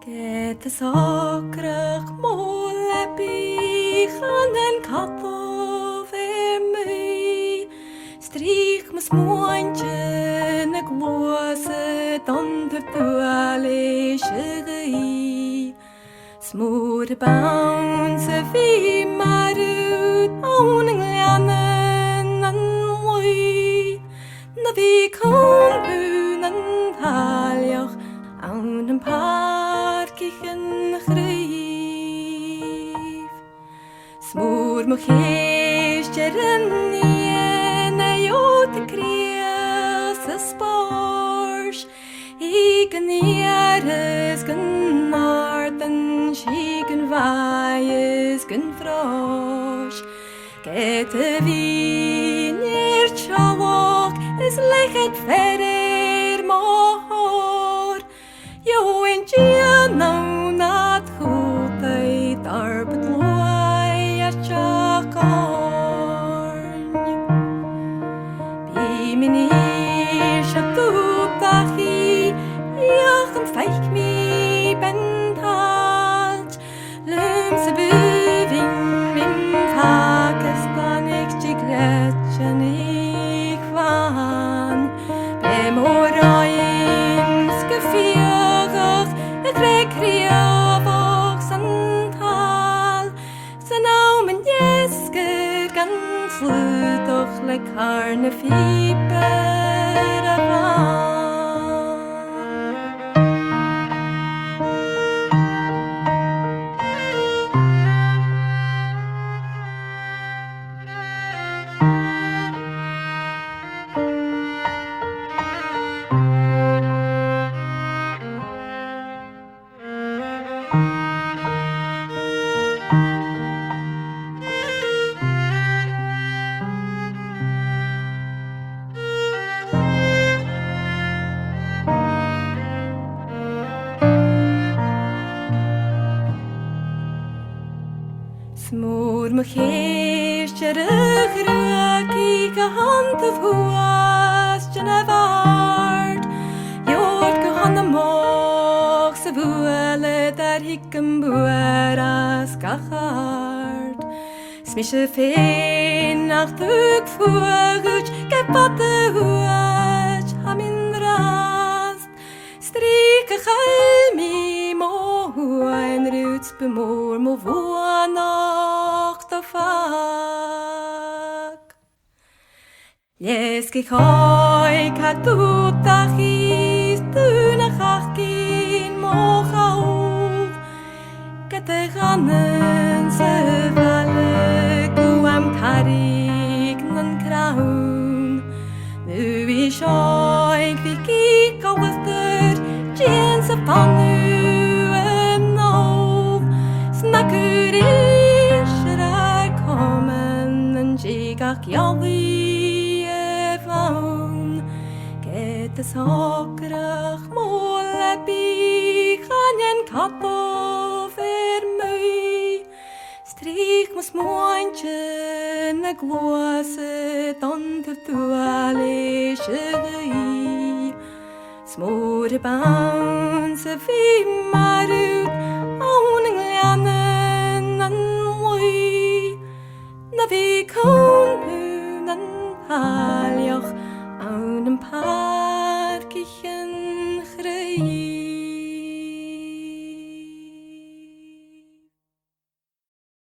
Get is akrig molepi gaan en kapo ver mui. Stryk med småantje na glåse donder tuale sjøgei. Smore bounce vi marut auning lianen an lui. Na vi kon unen haljoch aan een parkigen grijf. Smoor me geestjeren en jote kreese spars. Iken jeres gen naarten, schiken waaies gen frosch. Kete wie neer tjawok, is ligt verder moor. Jo en je nou not goed uit arbet looi at jakorn. Bi meneer shatupachi, jachem feich mi bentalt. Lumse buving min Pakistan ik jigletjen ik van. Bemoraimske fjörg, et rekreavog santal. Så nou men jeske kan slutoch le karne fiber avan. Smoor me geestjere graki gehand of huastjen avard. Jord gehand moog se vuele daar hikem bueras gachard. Smische feen nach tuk fuaguch gepatte huach hamin rast. Strike chalmi mo en ruts bemoor mo voa nacht of vak. Jeske hoi katutachis tunach achkin mo chauf. Kete gannen se valle guam tarik nan kraun. Nu is oik vi kik alwester jens of panu en no. Snakker is er komen en jigak jalli evon. Get is hakkerig molepi gaan en kapo ver mui. Stryk med småantje na glåse donder tuale sjøgei. Smore bounce vi marut auning lianen an lui. Na vi kon unen haljoch aan een paar